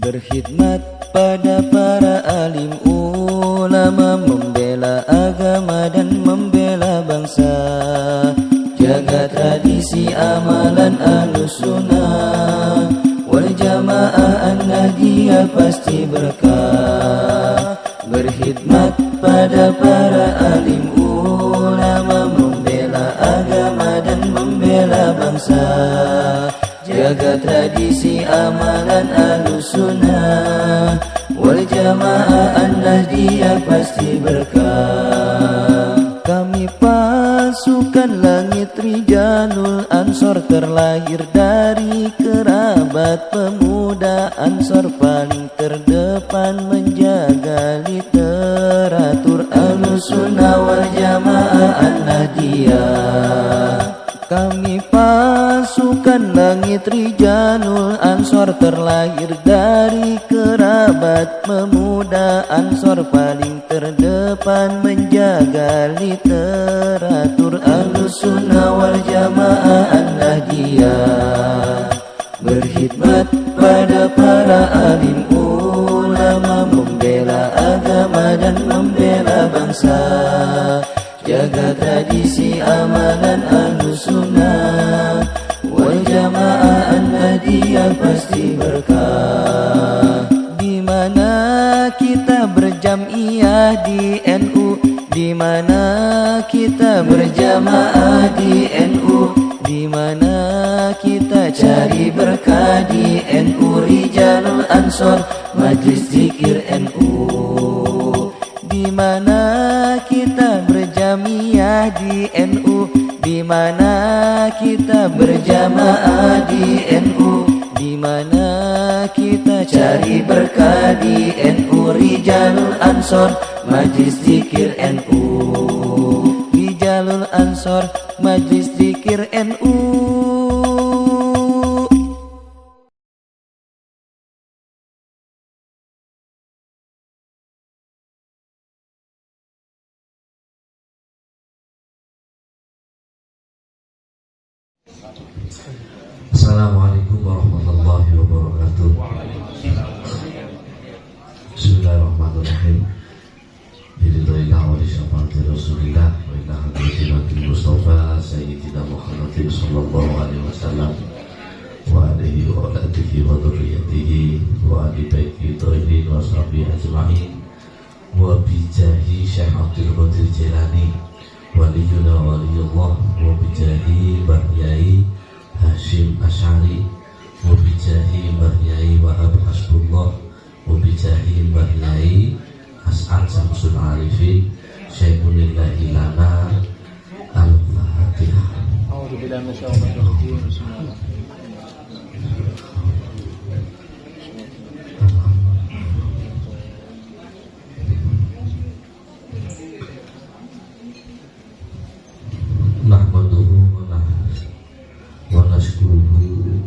Berkhidmat pada para alim ulama, membela agama dan membela bangsa. Jaga tradisi amalan Ahlussunnah wal Jamaah An-Nahdiyah pasti berkah. Berkhidmat pada para alim ulama, membela agama dan membela bangsa. Jaga tradisi amalan Ahlussunnah wal Jamaah An-Nahdiyah pasti berkah. Kami pasukan langit Rijalul Ansor, terlahir dari kerabat pemuda Ansor, paling terdepan menjaga literatur Ahlussunnah wal Jamaah An-Nahdiyah. Kami pasukan langit Rijalul Ansor, terlahir dari kerabat pemuda Ansor, paling terdepan menjaga literatur Ahlussunnah wal Jamaah An-Nahdiyah. Berkhidmat pada para alim ulama, membela agama dan membela bangsa. Jaga tradisi amalan Ahlussunnah wal Jamaah An-Nahdiyah pasti berkah. Di mana kita berjamiah di NU, di mana kita berjamaah di NU, di mana kita cari berkah di NU. Rijalul Ansor Majlis Zikir NU. Di mana kita berjamiah di NU, di mana kita berjamaah di NU, di mana kita cari berkah di NU. Rijalul Ansor Majlis Zikir NU. Rijalul Ansor Majlis Zikir NU. Assalamualaikum warahmatullahi wabarakatuh. Bismillahirrahmanirrahim. Biridhoillah wa lisyafaati Rasulillah wa ila hadratil Mustafa Sayyidina Muhammadin sallallahu alaihi wasallam wa alihi wa alihi wa dzurriyyatihi wa ali baiti thahirin wa sahbihi ajma'in wa bijahi Syekh Abdul Qadir Jilani waliyuna waliyullah wa bijahi Bahyai Hashim Asy'ari wa bijahi Bahyai Wahab Hasbullah wa bijahi Bahyai As'ad Samsul Arifin Syekhunillahi lana Al-Fatihah. A'udzu billahi minasyaitonir rajim. Nahmaduhu wa nashkuruhu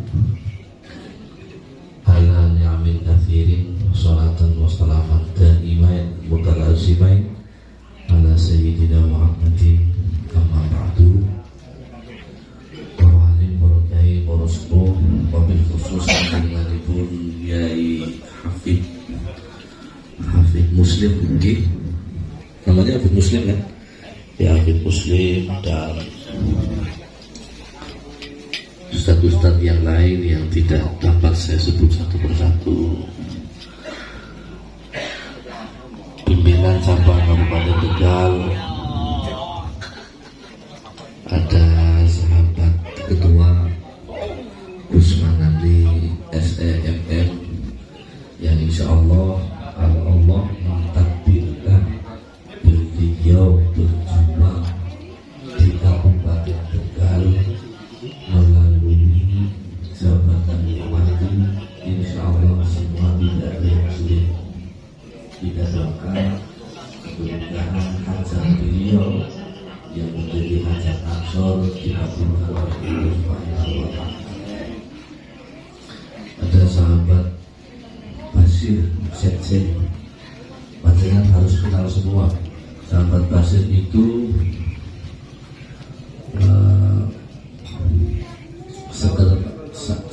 ala ni'amin katsirin, sholatan wa salaman daimain mutalazimain ala sayyidina Muhammadin kama ba'du. Para alim, para kiai, para sepuh, wabil khusus panjenenganipun Kyai Hafid Muslim nggih. Namanya Hafid Muslim kan? Ya, Hafid Muslim dan ustadz-ustadz yang lain yang tidak dapat saya sebut satu persatu. Pimpinan cabang Kabupaten Tegal, ada sahabat ketua Gusman Andi SEMM yang insya Allah Allah mentakdirkan beliau berjuang di Kabupaten Tegal melalui jabatan bupati. Insya Allah semua tidak ada yang sulit. Kita doakan keberkahan hajat beliau yang menjadi hajat Ansor dikabulkan oleh Allah. Ada sahabat Basir Sekjen, panjenengan harus kenal semua. Sahabat Basir itu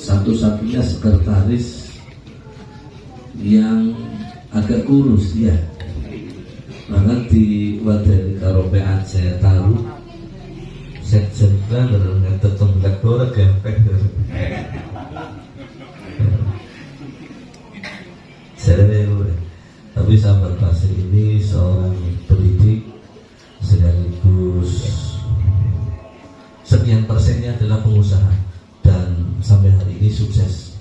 satu-satunya sekretaris yang agak kurus ya. Maka di wadani karo PAC taruh sekjen kan ngetet tonggak dora gempek. Tapi sahabat Basri ini seorang pendidik sekaligus sekian persennya adalah pengusaha dan sampai hari ini sukses.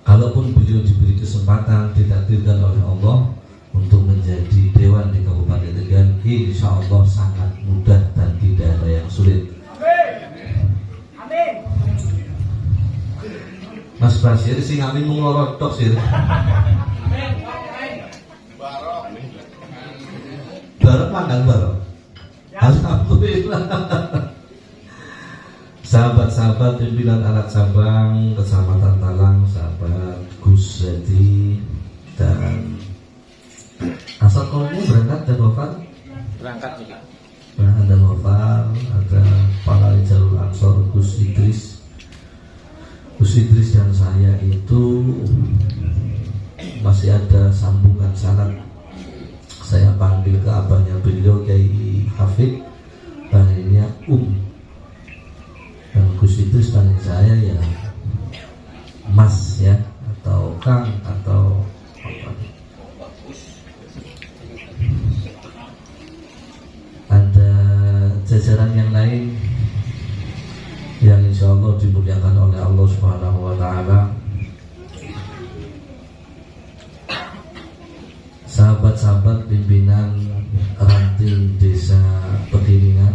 Kalaupun beliau diberi kesempatan ditakdirkan oleh Allah untuk menjadi dewan di Kabupaten Tegal, insya Allah sangat mudah dan tidak ada yang sulit. Amin. Mas Basir sing amin mengorotok sih. Barok manggal barok. Alhamdulillah. Sahabat-sahabat pimpinan anak cabang Kecamatan Talang, sahabat Gus Zedi dan asal kamu berangkat dan wafat? Berangkat dan wafat. Ada Kepala Jalur Ansor Gus Idris. Gus Idris dan saya itu masih ada sambungan sanad. Saya panggil ke abahnya beliau Kiai Hafid, panggilnya dan Gus Idris panggil saya ya Mas ya, atau Kang atau apa. Ada jajaran yang lain yang insya Allah dimuliakan oleh Allah Subhanahu wa Ta'ala. Sahabat-sahabat pimpinan ranting desa Pekiringan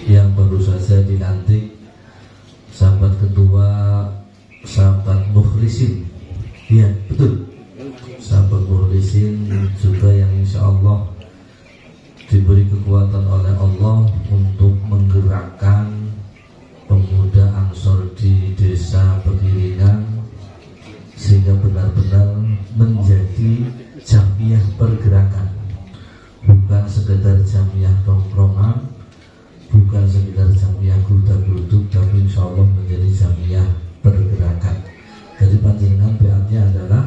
yang baru saja dilantik, sahabat ketua, sahabat Mukhlisin, iya betul, sahabat Mukhlisin juga yang insya Allah diberi kekuatan oleh Allah untuk menggerakkan pemuda Ansor di desa Pekiringan sehingga benar-benar menjadi jamiah pergerakan, bukan sekedar jamiah tongkrongan, bukan sekedar jamiah gudang-guduk, tapi insya Allah menjadi jamiah pergerakan. Jadi panjenengan beatnya adalah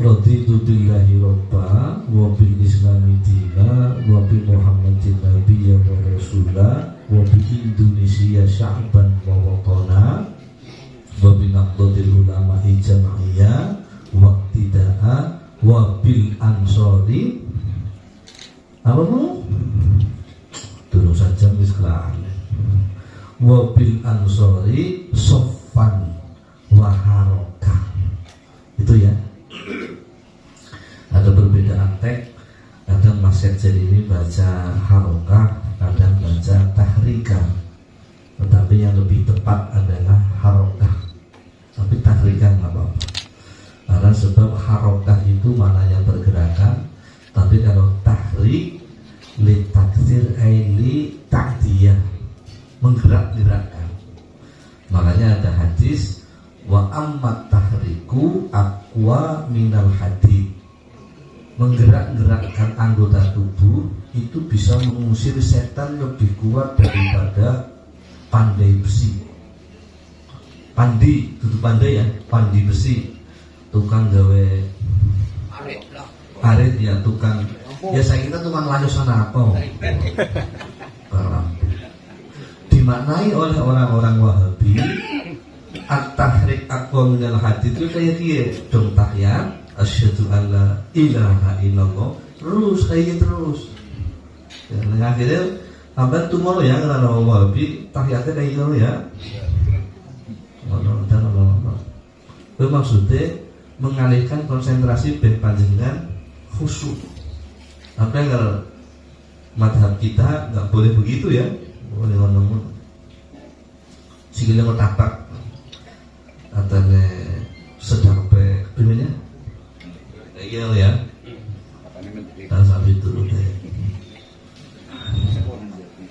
raditu billahi robba wa bil islami dina wa bi muhammadin nabiyya wa rasulah wa bi Indonesia sya'ban wa watana wa bi naqdil ulama jama'iyah wa tida'a wa bil ansori apa bu? Turun saja miskelaan wa bil ansori sofan wa harokah. Itu ya. Ada perbedaan teks. Kadang Mas Sekjen ini baca harokah, kadang baca tahrika. Tetapi yang lebih tepat adalah harokah. Tapi tahrika nggak apa-apa. Karena sebab harokah itu maknanya pergerakan. Tapi kalau tahrik li taksir li ta'diyah, menggerak-gerakkan. Makanya ada hadis wa ammat tahriku aqwa minal hadid. Menggerak-gerakkan anggota tubuh itu bisa mengusir setan lebih kuat daripada pandai besi. Pandi, itu pandai ya, pandi besi. Tukang gawe arit ya, tukang ya saya kira tukang layos sana apa. Dimaknai oleh orang-orang Wahabi at-tahrik aqwa minal hadid itu kayak dia dong tahiyat asyhadu alla ilaha illallah terus kayak terus ya, akhirnya sampai tumor ya karena orang Wahabi tahiyatnya kayak gitu ya. Itu maksudnya mengalihkan konsentrasi ben panjenengan khusyuk. Apa kalau madhab kita nggak boleh begitu ya, boleh ngomong sikile ngotak katanya sedang pe pilihnya iya ya dan sampai turun deh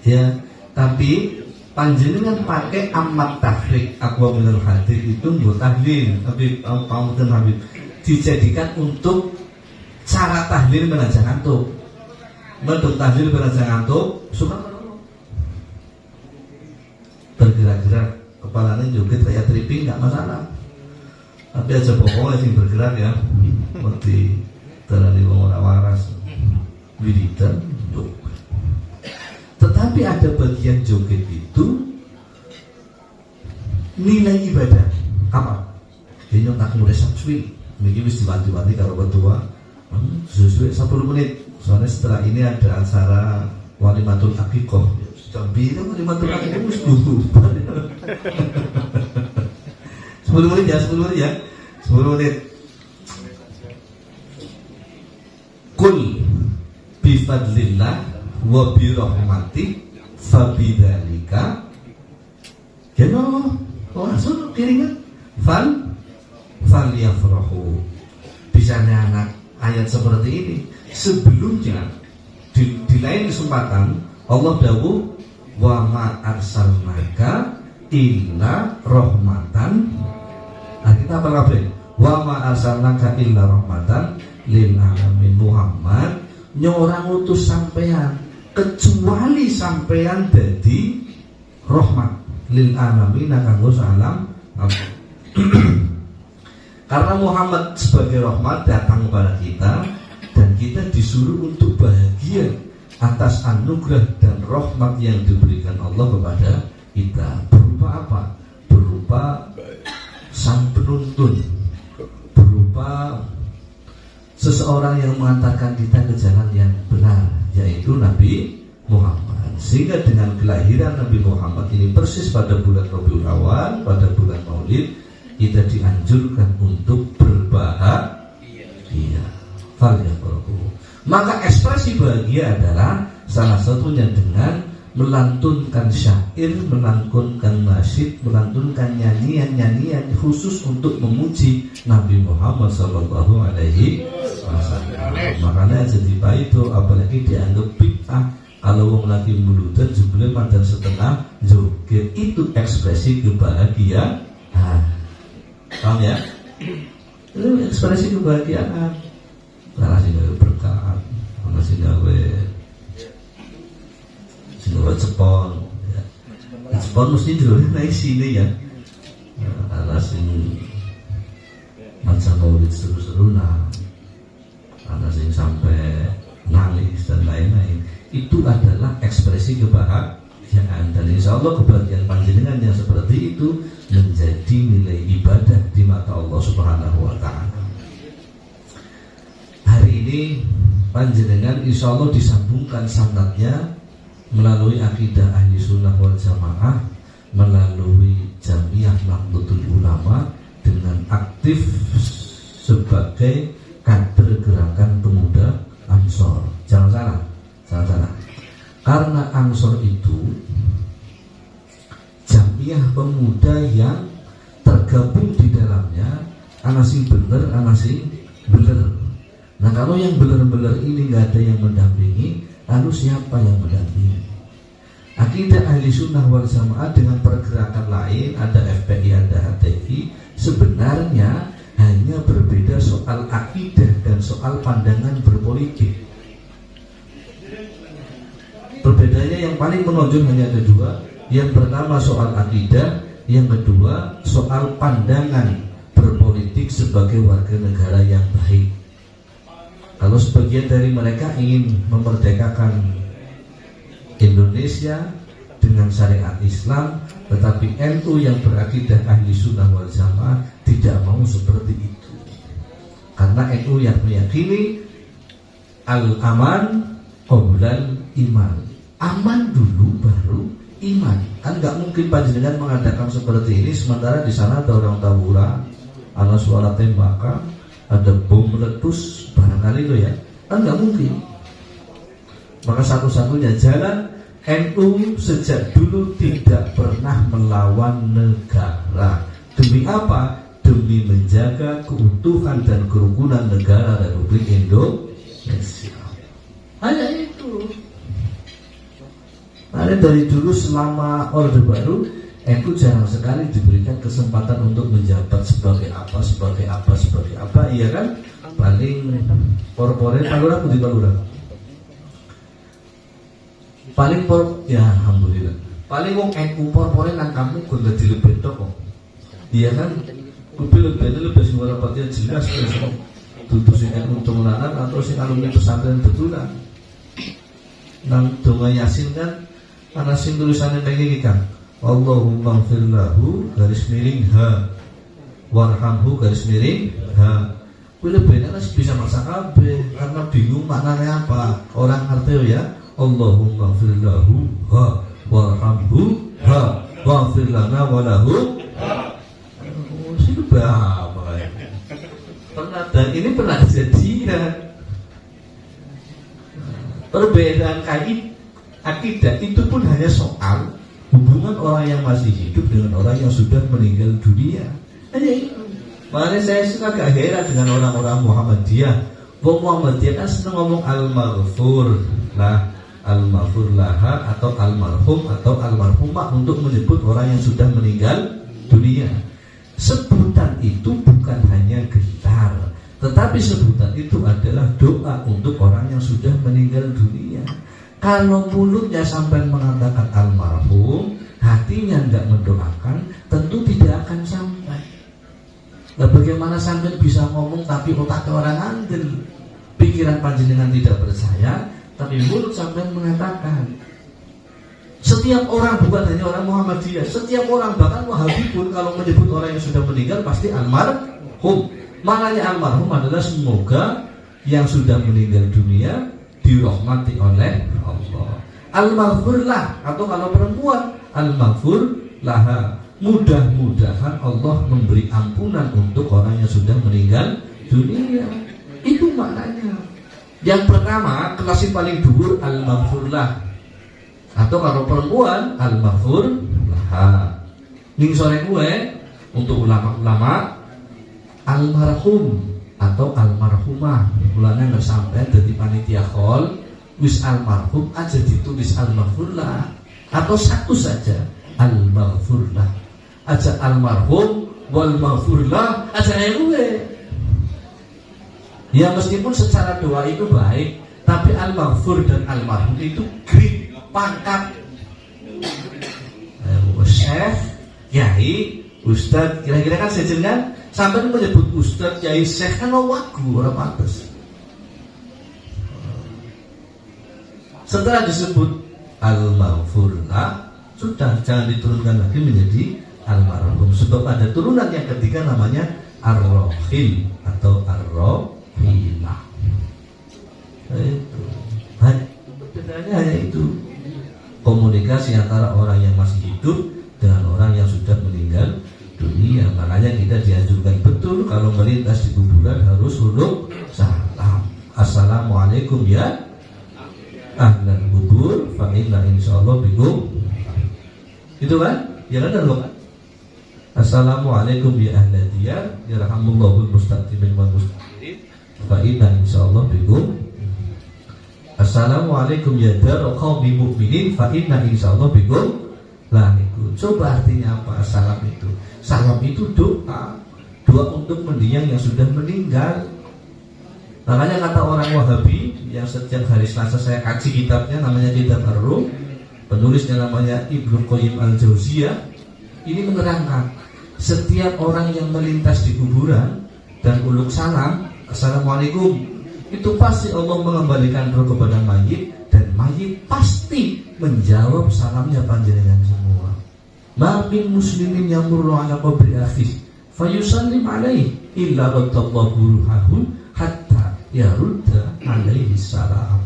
ya. Tapi panjenengan pakai amat tahrik aqwa minal hadid itu buat tahlil, tapi kaum dan Habib dijadikan untuk cara tahlil menajak ngantuk. Bentuk tahlil menajak ngantuk suka bergerak-gerak, kepalanya joget kayak tripping nggak masalah. Tapi aja pokoknya sing bergerak ya, seperti terlalu orang waras, wiridan, joget. Tetapi ada bagian joget itu nilai ibadah. Apa? Ini tak mulai sabswi, mungkin wis diwanti-wanti karo ketua. Sesuai 10 menit. Soalnya setelah ini ada acara walimatul akikoh. Sudah bilang walimatul akikoh wis lupa. 10 menit ya, 10 menit ya. 10 menit. Kul bifadlillah wa birahmati fabidzalika kena langsung kiringan falyafrahu. Bisanya anak ayat seperti ini. Sebelumnya di lain kesempatan Allah dawuh wa ma arsalnaka illa rahmatan. Kita apa kabeh? Wa ma arsalnaka illa rahmatan lil alamin. Muhammad nyorang utus sampean kecuali sampean dadi rahmat lil alamin kanggo salam. Karena Muhammad sebagai rahmat datang kepada kita dan kita disuruh untuk bahagia atas anugerah dan rahmat yang diberikan Allah kepada kita. Berupa apa? Berupa sang penuntun, berupa seseorang yang mengantarkan kita ke jalan yang benar, yaitu Nabi Muhammad. Sehingga dengan kelahiran Nabi Muhammad ini persis pada bulan Rabiul Awal, pada bulan Maulid, kita dianjurkan untuk berbahagia. Maka ekspresi bahagia adalah salah satunya dengan melantunkan syair, melantunkan nasyid, melantunkan nyanyian-nyanyian khusus untuk memuji Nabi Muhammad Sallallahu Alaihi Wasallam. Makanya jadi itu apalagi dianggap bid'ah kalau wong lagi muludan jebule mandan setengah joget, itu ekspresi kebahagiaan. Paham ya? Itu ekspresi kebahagiaan. Karena sih gawe berkat, karena sih gawe cepon, ya. Cepon mesti dulu naik sini ya. Karena sih macam maulid seru-seru karena sih sampai nangis dan lain-lain. Itu adalah ekspresi kebahagiaan, dan insya Allah kebahagiaan panjenengan yang seperti itu menjadi nilai ibadah di mata Allah Subhanahu wa Ta'ala. Hari ini panjenengan insya Allah disambungkan sanadnya melalui akidah ahli sunnah wal jamaah, melalui Jamiah Nahdlatul Ulama, dengan aktif sebagai kader gerakan pemuda Ansor. Jangan salah. Karena Ansor itu Jamiah pemuda yang tergabung di dalamnya ana sing bener, ana sing bener. Nah kalau yang bener-bener ini nggak ada yang mendampingi, lalu siapa yang mendampingi? Akidah ahli sunnah wal jamaah dengan pergerakan lain, ada FPI, ada HTI, sebenarnya hanya berbeda soal akidah dan soal pandangan berpolitik. Perbedaannya yang paling menonjol hanya ada dua. Yang pertama soal akidah, yang kedua soal pandangan berpolitik sebagai warga negara yang baik. Kalau sebagian dari mereka ingin memerdekakan Indonesia dengan syariat Islam, tetapi NU yang berakidah ahli sunnah wal jamaah tidak mau seperti itu. Karena NU yang meyakini al-aman qoblal iman, aman dulu baru iman. Kan nggak mungkin panjenengan mengadakan seperti ini sementara di sana ada orang tawuran, ada suara tembakan, ada bom meletus, barangkali itu ya, kan nggak mungkin. Maka satu-satunya jalan, NU sejak dulu tidak pernah melawan negara. Demi apa? Demi menjaga keutuhan dan kerukunan negara Republik Indonesia. Hanya itu. Karena dari dulu selama Orde Baru, NU jarang sekali diberikan kesempatan untuk menjabat sebagai apa, iya kan? Paling porporen, palura putih palura. Paling ya alhamdulillah. Paling wong NU porporen nang kamu kudu dilebet kok. Iya kan? lebih suara patian jelas tutur sing untung lanang atau sing alumni pesantren betulan. Nang donga Yasin kan ana sing tulisannya kayak gini kan. Allahumma ighfir lahu garis miring ha warhamhu garis miring ha. Kuwi lebih bisa masak kabeh karena bingung maknanya apa. Orang ngerti ya. Allahumma ighfir lahu ha warhamhu ha waghfir lana wa lahu ha. Itu berapa? Dan ini pernah kejadian. Perbedaan akidah itu pun hanya soal hubungan orang yang masih hidup dengan orang yang sudah meninggal dunia. Hanya itu. Makanya saya suka agak heran dengan orang-orang Muhammadiyah. Muhammadiyah kan senang ngomong al-maghfur lah, al-maghfur laha atau al-marhum atau al-marhumah untuk menyebut orang yang sudah meninggal dunia. Sebutan itu bukan hanya gelar, tetapi sebutan itu adalah doa untuk orang yang sudah meninggal dunia. Kalau mulutnya sampai mengatakan almarhum, hatinya tidak mendoakan, tentu tidak akan sampai. Nah, bagaimana sampai bisa ngomong tapi otaknya orang andel, pikiran panjenengan tidak percaya, tapi mulut sampai mengatakan. Setiap orang, bukan hanya orang Muhammadiyah, setiap orang bahkan Wahabi pun kalau menyebut orang yang sudah meninggal pasti almarhum. Maknanya almarhum adalah semoga yang sudah meninggal dunia dirahmati oleh Allah. Al-maghfurlah, atau kalau perempuan al-maghfurlah, mudah-mudahan Allah memberi ampunan untuk orang yang sudah meninggal dunia. Itu maknanya. Yang pertama, kelas yang paling dhuwur al-maghfurlah. Atau kalau perempuan al-maghfur laha. Ning sore gue untuk ulama-ulama almarhum atau almarhumah. Mulanya nggak sampai jadi panitia khol wis almarhum aja ditulis al-maghfur lah. Atau satu saja al-maghfur lah. Aja almarhum wal maghfur lah aja gue. Ya meskipun secara doa itu baik, tapi al-maghfur dan almarhum itu grade pangkat Syekh, Kiai, Ustadz, kira-kira kan sejen kan? Sampai menyebut Ustadz, Kiai, Syekh kan wagu, orang pantas. Setelah disebut al-maghfurlah, sudah jangan diturunkan lagi menjadi almarhum. Sebab ada turunan yang ketiga namanya ar-rohil atau ar-rohilah. Itu bedanya hanya itu. Komunikasi antara orang yang masih hidup dengan orang yang sudah meninggal dunia. Makanya kita dianjurkan betul kalau melintas di kuburan harus huluk salam. Assalamualaikum ya ahlan kubur fa inna insyaallah bikum. Itu kan? Ya kan loh. Assalamualaikum ya ahlan diyar yarhamullahul mustaqdimin wal mustakhirin fa inna insyaallah bikum. Assalamualaikum ya dar qaumi mukminin fa inna insyaallah bikum. Lah itu coba artinya apa salam itu? Salam itu doa untuk mendiang yang sudah meninggal. Makanya kata orang Wahabi yang setiap hari Selasa saya kaji kitabnya, namanya Kitab Ar-Ruh, penulisnya namanya Ibnu Qayyim Al-Jauziyah. Ini menerangkan setiap orang yang melintas di kuburan dan uluk salam assalamualaikum, itu pasti Allah mengembalikan roh kepada mayit, dan mayit pasti menjawab salamnya panjenengan semua. Ma min muslimin yamurru ala qabri akhihi fayusallim alaihi illa radallahu ruhahu hatta yarudda alaihi salam.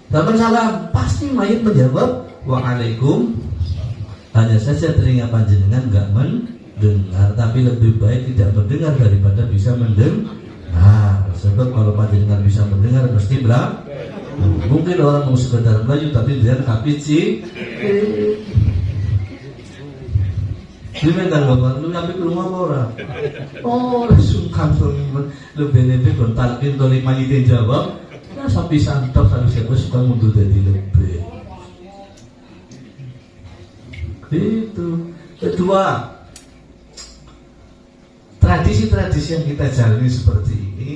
Dalam salam pasti mayit menjawab waalaikum. Hanya saja telinga panjenengan enggak mendengar, tapi lebih baik tidak mendengar daripada bisa mendengar. Sebab kalau panjenengan bisa mendengar mesti bilang mungkin orang mau sekedar Melayu tapi dia kapici. Dimentan bapak lu nyampe ke rumah orang. Oh, sungkan lebih kontalkin toli manyitin jawab. Nah, sapi santok satu siapa suka mundur jadi lebih. Itu. Kedua, tradisi-tradisi yang kita jalani seperti ini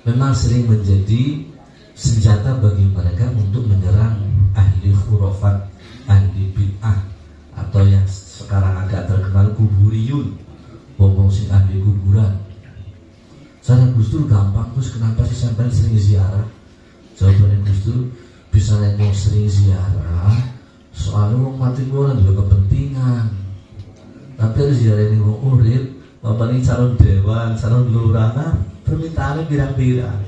memang sering menjadi senjata bagi mereka untuk menyerang ahli khurafat, ahli bid'ah, atau yang sekarang agak terkenal kuburiyun, wong sing ahli kuburan. Saya Gus Dur gampang, terus kenapa sih sampai sering ziarah? Jawabannya Gus Dur, bisa mau sering ziarah, soalnya wong mati gua juga kepentingan. Tapi harus ziarahin wong urip, bapak ini calon dewan, calon lurah, permintaannya pirang-pirang.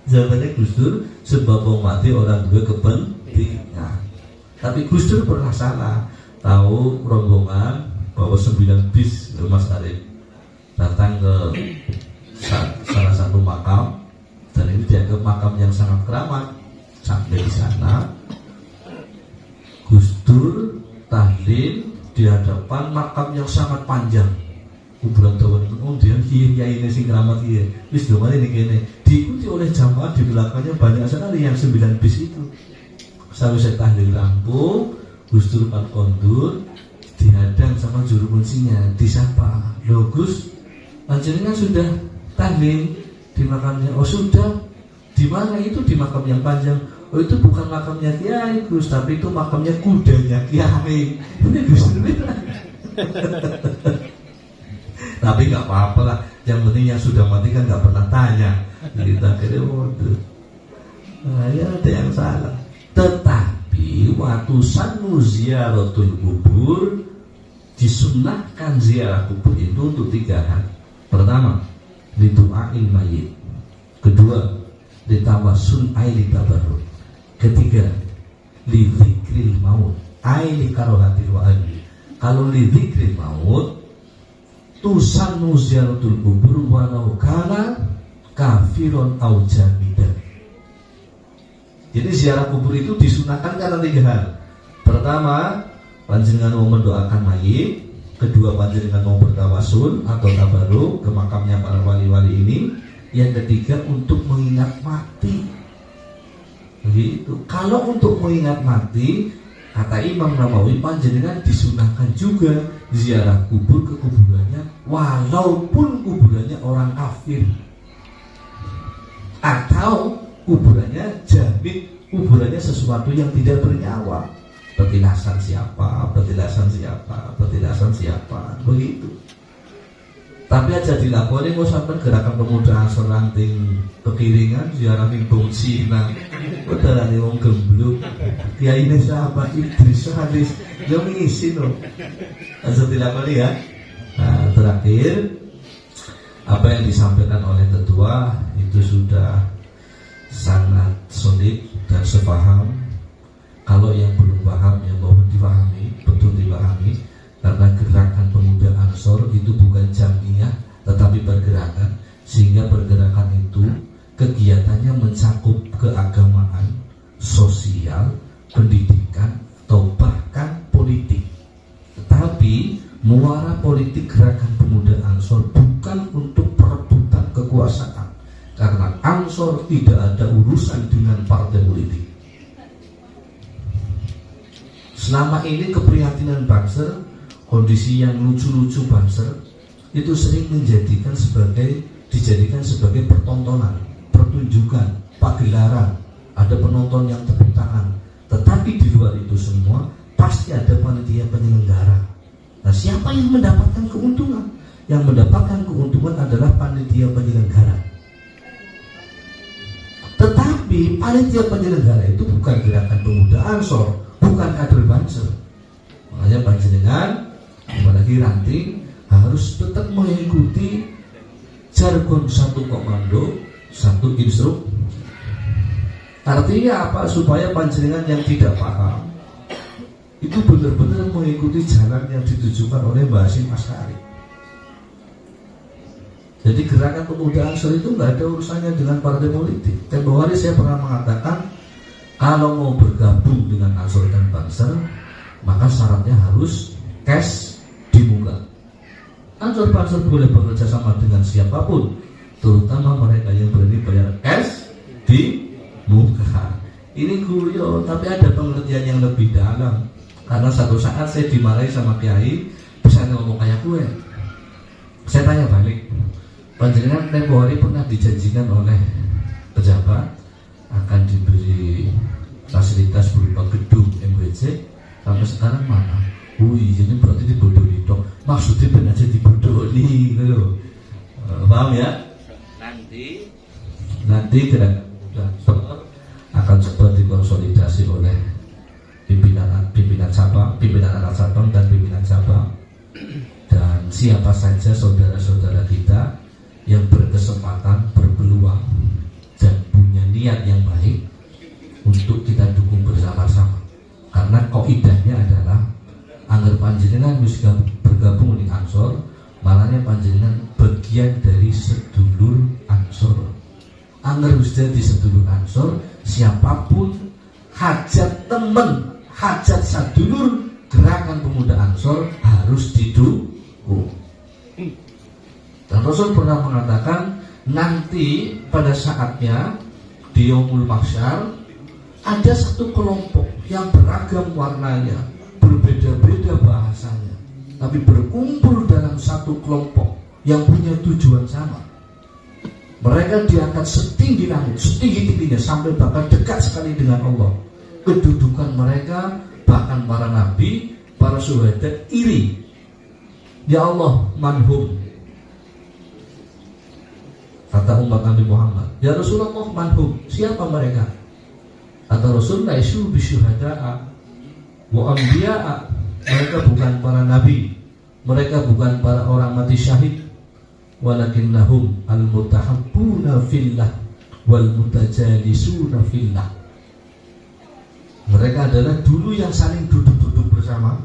Jawabannya Gus Dur, sebab wong mati orang juga kepentingan. Tapi Gus Dur pernah salah, tahu rombongan bawa 9 bis Mas Arif datang ke salah satu makam, dan ini dianggap makam yang sangat keramat. Sampai di sana Gus Dur tahlil di hadapan makam yang sangat panjang. Kuburan tahun itu, dia kiai ini sing keramat kiai. Wis domane ini kene diikuti oleh jamaah di belakangnya banyak sekali yang 9 bis itu. Selesai tahlil rampung, Gus Dur kondur dihadang sama juru kuncinya, disapa, "Loh Gus, panjenengan sudah tahlil di makamnya?" "Oh sudah." "Di mana itu?" "Di makam yang panjang." "Oh itu bukan makamnya kiai Gus, tapi itu makamnya kudanya kiai." Ini Gus Dur bilang. Tapi nggak apa-apa lah, yang penting yang sudah mati kan nggak pernah tanya. Jadi tak kira waduh, ya ada yang salah. Tetapi waktu sanu ziaratul kubur, disunahkan ziarah kubur itu untuk 3 hal. Pertama, lidu'ail mayit. Kedua, litawassul aili tabarruk. Ketiga, lidzikril maut aili karohatil wa'ali. Kalau lidzikril maut, tusannu ziyaratul kubur walau kana kafiron au jamidan. Jadi ziarah kubur itu disunahkan karena 3 hal. Pertama, panjenengan mau mendoakan mayit. Kedua, panjenengan mau bertawasul atau tabaruk ke makamnya para wali-wali ini. Yang ketiga, untuk mengingat mati. Begitu. Kalau untuk mengingat mati, kata Imam Nawawi, panjenengan disunahkan juga ziarah kubur ke kuburannya, walaupun kuburannya orang kafir, atau kuburannya jamit, kuburannya sesuatu yang tidak bernyawa. Petilasan siapa, begitu. Tapi aja dilakoni kok sampai gerakan pemuda Ansor ranting kekiringan ziarah ning Cina. Padahal wong gembluk. Kiai ini siapa? Idris Haris. Yo ngisi loh. Aja dilakoni ya. Nah, terakhir apa yang disampaikan oleh ketua itu sudah sangat solid dan sepaham. Kalau yang belum paham, yang mohon dipahami, betul dipahami. Karena gerakan pemuda Ansor itu bukan jamiah, tetapi pergerakan. Sehingga pergerakan itu kegiatannya mencakup keagamaan, sosial, pendidikan, atau bahkan politik. Tetapi muara politik gerakan pemuda Ansor bukan untuk perebutan kekuasaan. Karena Ansor tidak ada urusan dengan partai politik. Selama ini keprihatinan Banser, kondisi yang lucu-lucu Banser itu sering dijadikan sebagai pertontonan, pertunjukan, pagelaran, ada penonton yang tepuk tangan. Tetapi di luar itu semua pasti ada panitia penyelenggara. Nah, siapa yang mendapatkan keuntungan? Yang mendapatkan keuntungan adalah panitia penyelenggara. Tetapi panitia penyelenggara itu bukan gerakan pemuda Ansor, bukan kader Banser. Makanya panjenengan, apalagi ranting, harus tetap mengikuti jargon satu komando, satu instruk. Artinya apa? Supaya panjenengan yang tidak paham itu benar-benar mengikuti jalan yang ditujukan oleh Mbah Hasyim Asy'ari. Jadi gerakan pemuda Ansor itu nggak ada urusannya dengan partai politik. Tempoh hari saya pernah mengatakan, kalau mau bergabung dengan Ansor dan Banser, maka syaratnya harus cash di muka. Ansor Banser boleh bekerja sama dengan siapapun, terutama mereka yang berani bayar cash di muka. Ini guyon, tapi ada pengertian yang lebih dalam. Karena satu saat saya dimarahi sama kiai, bisa ngomong kayak gue. Saya tanya balik, panjenengan tempoh hari pernah dijanjikan oleh pejabat akan diberi fasilitas berupa gedung MBC, sampai sekarang mana? Ini Jadi benar aja dibodoni gitu. Paham ya? Nanti gerakan pemuda Ansor akan coba dikonsolidasi oleh pimpinan cabang, pimpinan anak cabang dan pimpinan cabang, dan siapa saja saudara-saudara kita yang berkesempatan, berpeluang dan punya niat yang baik untuk kita dukung bersama-sama. Karena kaidahnya adalah angger panjenengan wis bergabung di Ansor, malahnya panjenengan bagian dari sedulur Ansor. Angger wis dadi sedulur Ansor, siapapun hajat temen, hajat sadulur gerakan pemuda Ansor harus didukung. Dan Rasul pernah mengatakan nanti pada saatnya di Yaumul Mahsyar ada satu kelompok yang beragam warnanya, berbeda-beda bahasanya, tapi berkumpul dalam satu kelompok yang punya tujuan sama. Mereka diangkat setinggi langit, setinggi-tingginya sampai bahkan dekat sekali dengan Allah. Kedudukan mereka, bahkan para nabi, para syuhada iri. Ya Allah, manhum. Kata umat Nabi Muhammad, ya Rasulullah, manhum, siapa mereka? Kata Rasul, laisu bisyuhada'a wa anbiya'a. Mereka bukan para nabi, mereka bukan para orang mati syahid, walakinnahum al-mutahabbuna fillah wal mutajalisuna fillah. Mereka adalah dulu yang saling duduk-duduk bersama.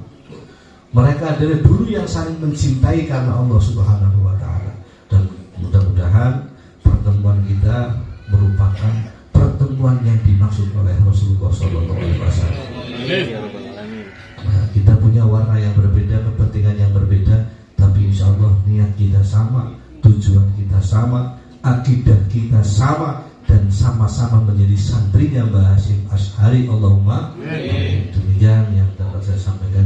Mereka adalah dulu yang saling mencintai karena Allah Subhanahu wa ta'ala. Dan mudah-mudahan pertemuan kita merupakan pertemuan yang dimaksud oleh Rasulullah SAW. Nah, kita punya warna yang berbeda, kepentingan yang berbeda, tapi insya Allah niat kita sama, tujuan kita sama, akidah kita sama, dan sama-sama menjadi santrinya Mbah Hasyim Asy'ari. Allahumma. Demikian yang dapat saya sampaikan.